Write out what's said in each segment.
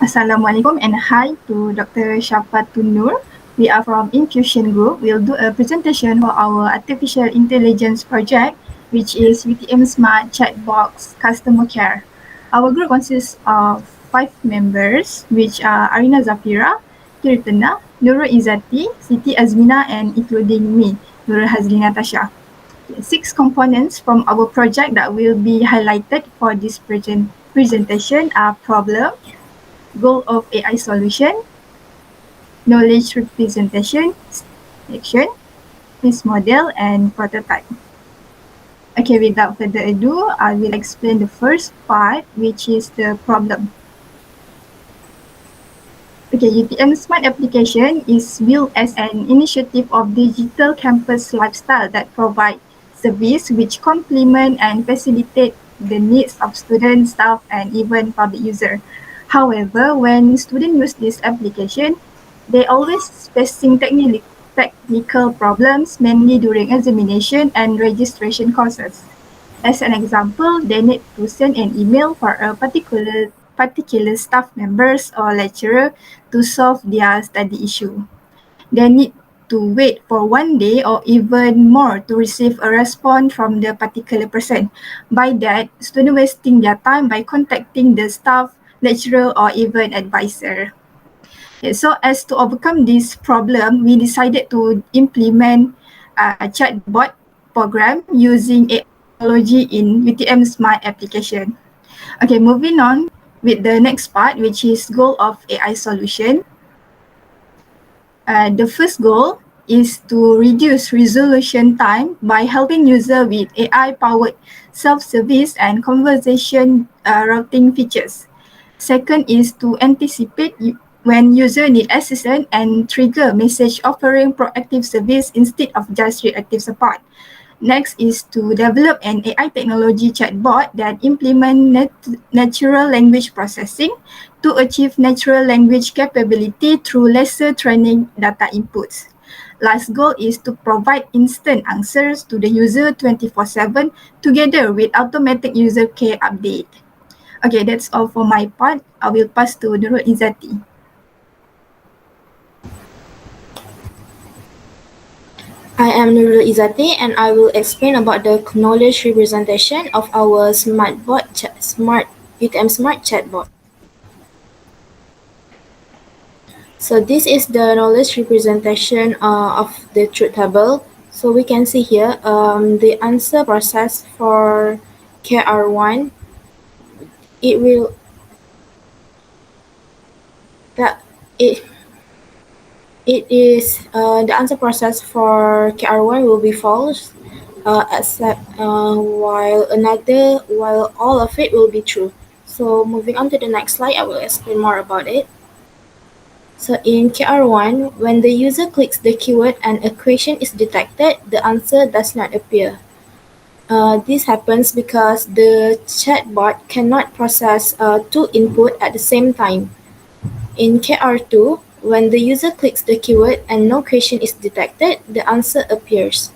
Assalamualaikum and hi to Dr. Syafatun Nur. We are from Infusion Group. We'll do a presentation for our artificial intelligence project, which is VTM Smart Chatbox Customer Care. Our group consists of 5 members, which are Arina Zafira, Kirtana, Nurul Izzati, Siti Azmina, and including me, Nurul Hazli Natasha. 6 components from our project that will be highlighted for this presentation are problem, goal of AI solution, knowledge representation, action, business model, and prototype. Okay, without further ado, I will explain the first part, which is the problem. Okay, UTM Smart Application is built as an initiative of digital campus lifestyle that provide service which complement and facilitate the needs of students, staff, and even public user. However, when students use this application, they always facing technical problems, mainly during examination and registration courses. As an example, they need to send an email for a particular staff members or lecturer to solve their study issue. They need to wait for 1 day or even more to receive a response from the particular person. By that, students wasting their time by contacting the staff, lecturer, or even advisor. So as to overcome this problem, we decided to implement a chatbot program using AI technology in VTM Smart application. Okay, moving on with the next part, which is goal of AI solution. The first goal is to reduce resolution time by helping user with AI-powered self-service and conversation routing features. Second is to anticipate when user need assistance and trigger message offering proactive service instead of just reactive support. Next is to develop an AI technology chatbot that implement natural language processing to achieve natural language capability through lesser training data inputs. Last goal is to provide instant answers to the user 24/7 together with automatic user care update. Okay, that's all for my part. I will pass to Nurul Izzati. I am Nurul Izzati and I will explain about the knowledge representation of our UTM Smart chatbot. So this is the knowledge representation of the truth table. So we can see here the answer process for KR1. It will that it it is the answer process for KR1 will be false, except while all of it will be true. So moving on to the next slide, I will explain more about it. So in KR1, when the user clicks the keyword and a question is detected, the answer does not appear. This happens because the chatbot cannot process two input at the same time. In KR2, when the user clicks the keyword and no question is detected, the answer appears.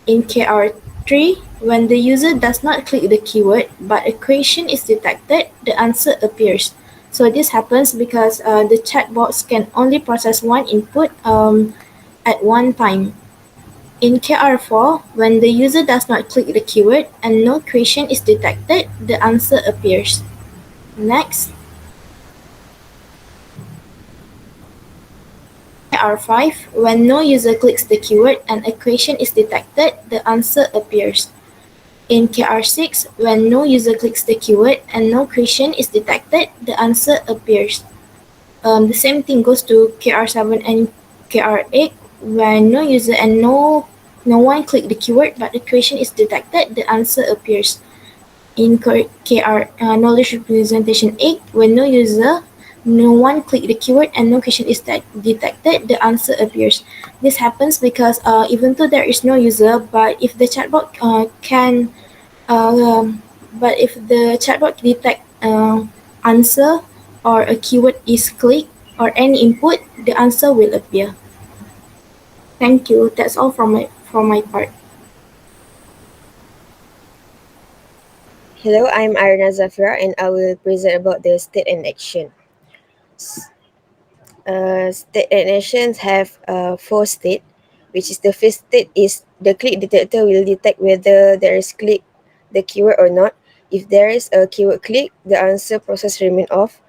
In KR3, when the user does not click the keyword but a question is detected, the answer appears. So this happens because the chatbots can only process one input at one time. In KR4, when the user does not click the keyword and no question is detected, the answer appears. Next. KR5, when no user clicks the keyword and a question is detected, the answer appears. In KR6, when no user clicks the keyword and no question is detected, the answer appears. The same thing goes to KR7 and KR8, when no user and no one click the keyword but the question is detected, the answer appears. In KR knowledge representation 8, when no one click the keyword and no question is detected, the answer appears. This happens because even though there is no user, but if the chatbot detect answer or a keyword is clicked or any input, the answer will appear. Thank you. That's all from my part. Hello, I'm Arina Zafira and I will present about the state and action. State and actions have four state, which is the first state is the click detector will detect whether there is click the keyword or not. If there is a keyword click, the answer process remain off.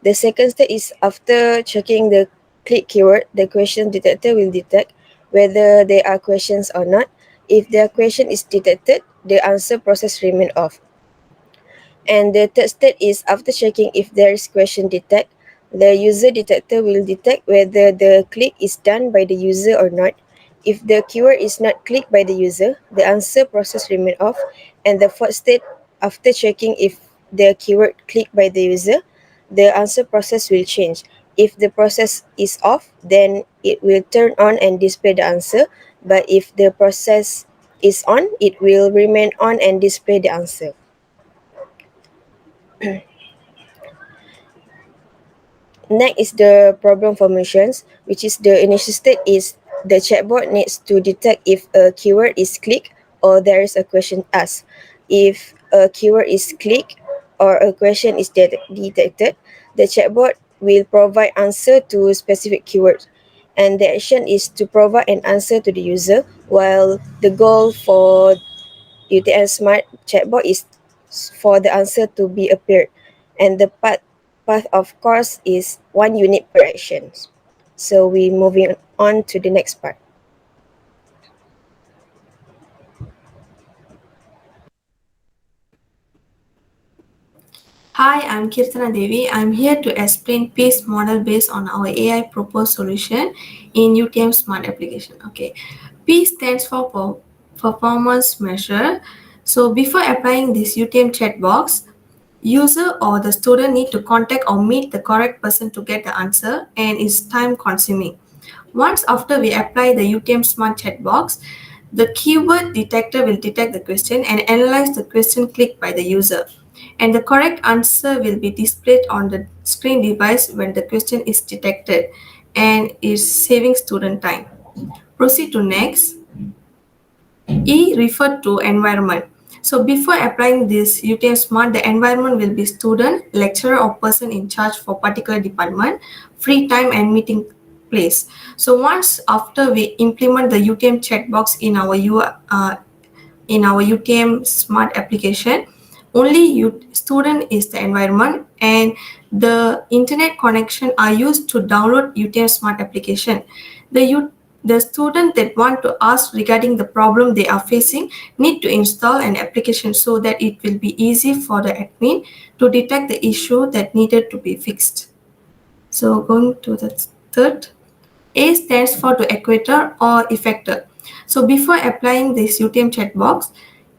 The second state is after checking the click keyword, the question detector will detect whether there are questions or not. If their question is detected, the answer process remain off. And the third state is after checking if there is question detect, the user detector will detect whether the click is done by the user or not. If the keyword is not clicked by the user, the answer process remain off. And the fourth state, after checking if the keyword clicked by the user, the answer process will change. If the process is off, then it will turn on and display the answer. But if the process is on, it will remain on and display the answer. Next is the problem formations, which is the initial state is the chatbot needs to detect if a keyword is clicked or there is a question asked. If a keyword is clicked or a question is detected, the chatbot will provide answer to specific keywords. And the action is to provide an answer to the user, while the goal for UTM Smart Chatbot is for the answer to be appeared, and the path of course is 1 unit per action. So we moving on to the next part. Hi, I'm Kirtana Devi. I'm here to explain PACE model based on our AI proposed solution in UTM Smart application. Okay, P stands for performance measure. So before applying this UTM chat box, user or the student need to contact or meet the correct person to get the answer, and it's time consuming. Once after we apply the UTM Smart chat box, the keyword detector will detect the question and analyze the question clicked by the user. And the correct answer will be displayed on the screen device when the question is detected and is saving student time. Proceed to next. E referred to environment. So before applying this UTM Smart, the environment will be student, lecturer or person in charge for particular department, free time and meeting place. So once after we implement the UTM checkbox in our UTM Smart application, only student is the environment and the internet connection are used to download UTM Smart application. The student that want to ask regarding the problem they are facing need to install an application so that it will be easy for the admin to detect the issue that needed to be fixed. So going to the third, A stands for the equator or effector. So before applying this UTM checkbox,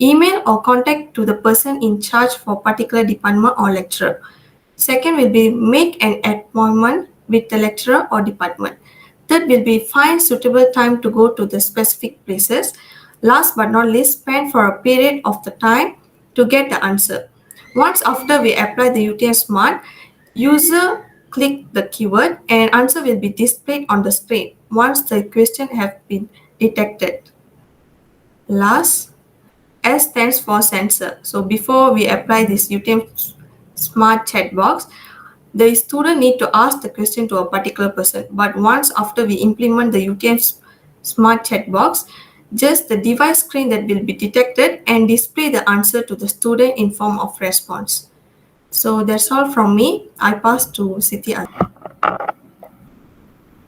email or contact to the person in charge for particular department or lecturer. Second will be make an appointment with the lecturer or department. Third will be find suitable time to go to the specific places. Last but not least, spend for a period of the time to get the answer. Once after we apply the UTM Smart, user click the keyword and answer will be displayed on the screen once the question have been detected. Last, S stands for sensor. So before we apply this UTM Smart chat box, the student need to ask the question to a particular person. But once after we implement the UTM Smart chat box, just the device screen that will be detected and display the answer to the student in form of response. So that's all from me. I pass to Siti.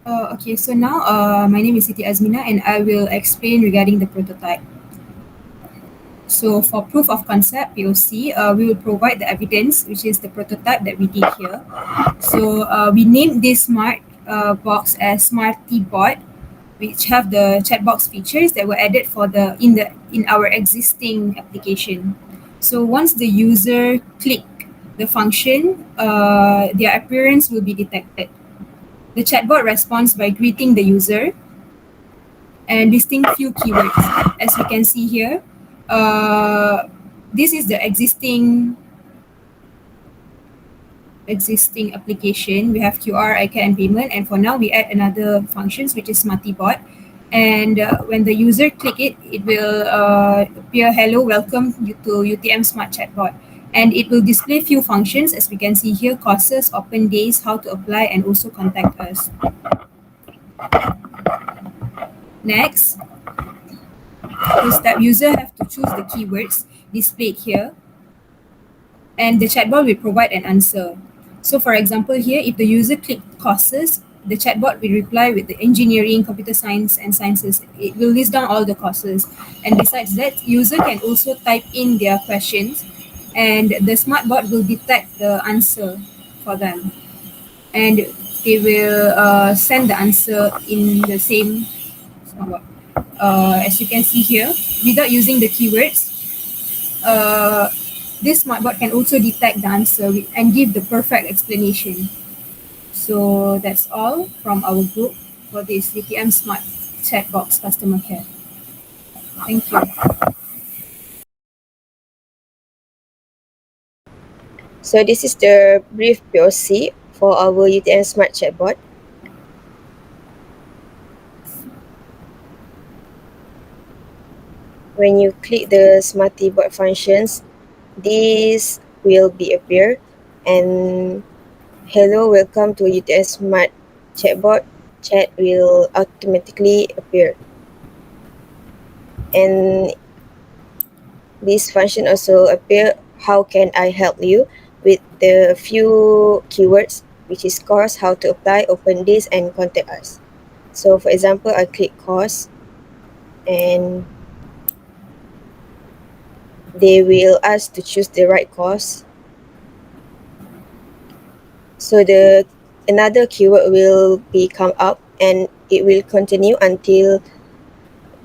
Okay, so now my name is Siti Azmina and I will explain regarding the prototype. So for proof of concept POC, we will provide the evidence, which is the prototype that we did here. So we named this smart box as Smarty Bot, which have the chat box features that were added for in our existing application. So once the user click the function, their appearance will be detected. The chatbot responds by greeting the user and listing few keywords. As we can see here, this is the existing application. We have QR, ICANN, and payment, and for now we add another functions which is Smarty Bot. And when the user click it, it will appear hello, welcome to UTM Smart Chatbot. And it will display few functions as we can see here: courses, open days, how to apply, and also contact us. Next, the step user have to choose the keywords displayed here, and the chatbot will provide an answer. So for example here, if the user click courses, the chatbot will reply with the engineering, computer science, and sciences. It will list down all the courses. And besides that, user can also type in their questions, and the smart bot will detect the answer for them. And they will send the answer in the same smart bot. As you can see here, without using the keywords, uh, this smartbot can also detect the answer and give the perfect explanation. So that's all from our group for this UTM Smart Chatbox Customer Care. Thank you. So this is the brief POC for our UTM Smart Chatbot. When you click the Smarty Bot functions, this will be appear, and hello, welcome to UTS Smart Chatbot. Chat will automatically appear. And this function also appear, how can I help you, with the few keywords, which is course, how to apply, open days, and contact us. So for example, I click course, and they will ask to choose the right course. So the another keyword will be come up, and it will continue until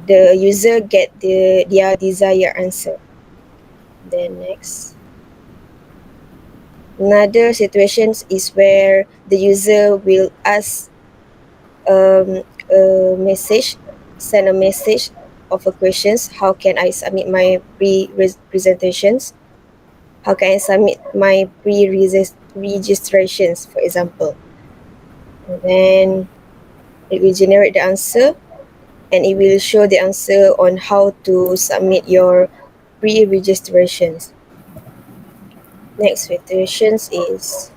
the user get their desired answer. Then next, another situations is where the user will ask a message, send a message of a questions. How can I submit my presentations? How can I submit my registrations, for example? And then it will generate the answer, and it will show the answer on how to submit your pre-registrations. Next situations is,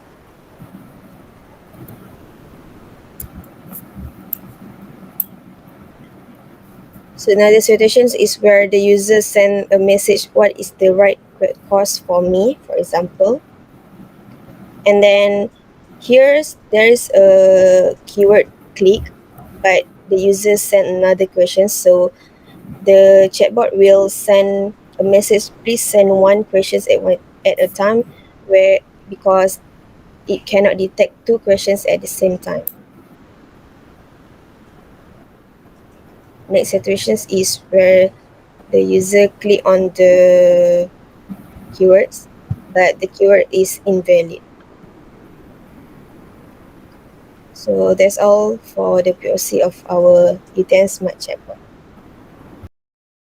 so another situations is where the user send a message, what is the right course for me, for example. And then there is a keyword click, but the user sent another question, so the chatbot will send a message, please send one question at a time, where because it cannot detect two questions at the same time. Next situations is where the user click on the keywords, but the keyword is invalid. So that's all for the POC of our UTM Smart Chatbot.